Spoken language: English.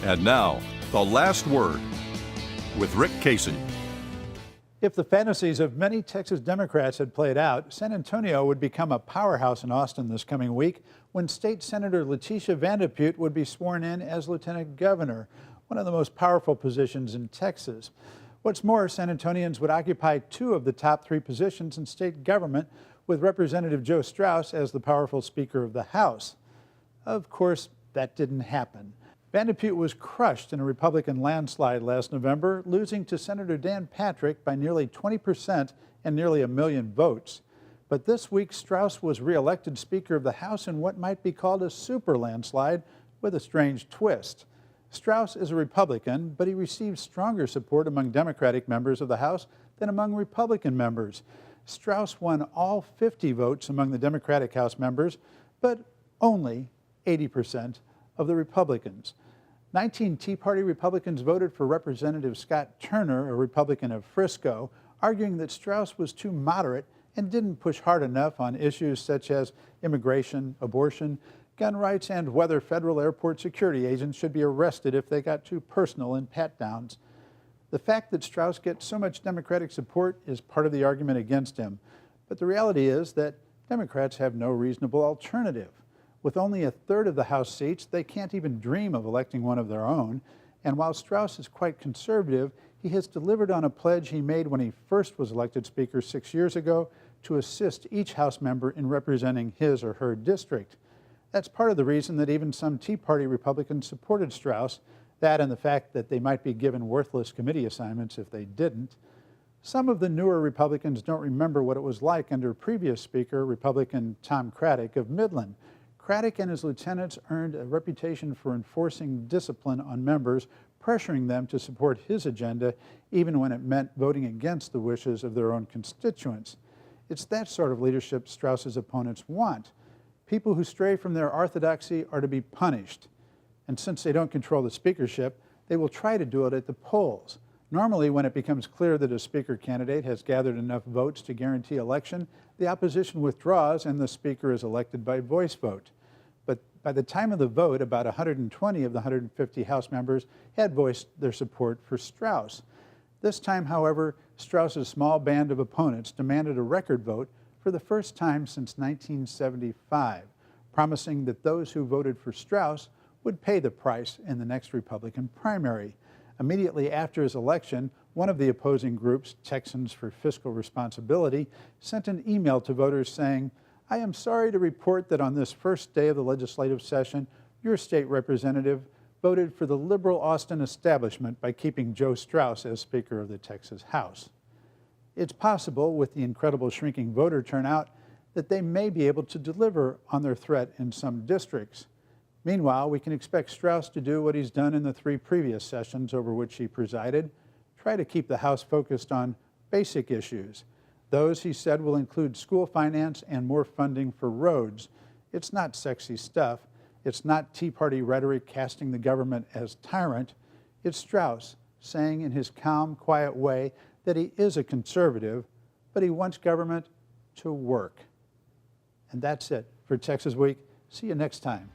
And now, the last word with Rick Casey. If the fantasies of many Texas Democrats had played out, San Antonio would become a powerhouse in Austin this coming week when State Senator Letitia Vanderpute would be sworn in as Lieutenant Governor, one of the most powerful positions in Texas. What's more, San Antonians would occupy two of the top three positions in state government, with Representative Joe Straus as the powerful Speaker of the House. Of course, that didn't happen. Vanderpute was crushed in a Republican landslide last November, losing to Senator Dan Patrick by nearly 20% and nearly 1 million votes. But this week, Straus was reelected Speaker of the House in what might be called a super landslide with a strange twist. Straus is a Republican, but he received stronger support among Democratic members of the House than among Republican members. Straus won all 50 votes among the Democratic House members, but only 80% of the Republicans. 19 Tea Party Republicans voted for Representative Scott Turner, a Republican of Frisco, arguing that Straus was too moderate and didn't push hard enough on issues such as immigration, abortion, gun rights, and whether federal airport security agents should be arrested if they got too personal in pat-downs. The fact that Straus gets so much Democratic support is part of the argument against him, but the reality is that Democrats have no reasonable alternative. With only a third of the House seats, they can't even dream of electing one of their own. And while Straus is quite conservative, he has delivered on a pledge he made when he first was elected Speaker 6 years ago to assist each House member in representing his or her district. That's part of the reason that even some Tea Party Republicans supported Straus, that and the fact that they might be given worthless committee assignments if they didn't. Some of the newer Republicans don't remember what it was like under previous Speaker, Republican Tom Craddick of Midland. Craddick and his lieutenants earned a reputation for enforcing discipline on members, pressuring them to support his agenda, even when it meant voting against the wishes of their own constituents. It's that sort of leadership Straus's opponents want. People who stray from their orthodoxy are to be punished. And since they don't control the speakership, they will try to do it at the polls. Normally, when it becomes clear that a speaker candidate has gathered enough votes to guarantee election, the opposition withdraws and the speaker is elected by voice vote. But by the time of the vote, about 120 of the 150 House members had voiced their support for Straus. This time, however, Straus's small band of opponents demanded a record vote for the first time since 1975, promising that those who voted for Straus would pay the price in the next Republican primary. Immediately after his election, one of the opposing groups, Texans for Fiscal Responsibility, sent an email to voters saying, "I am sorry to report that on this first day of the legislative session, your state representative voted for the liberal Austin establishment by keeping Joe Straus as Speaker of the Texas House." It's possible, with the incredible shrinking voter turnout, that they may be able to deliver on their threat in some districts. Meanwhile, we can expect Straus to do what he's done in the 3 previous sessions over which he presided, try to keep the House focused on basic issues. Those, he said, will include school finance and more funding for roads. It's not sexy stuff. It's not Tea Party rhetoric casting the government as tyrant. It's Straus saying in his calm, quiet way that he is a conservative, but he wants government to work. And that's it for Texas Week. See you next time.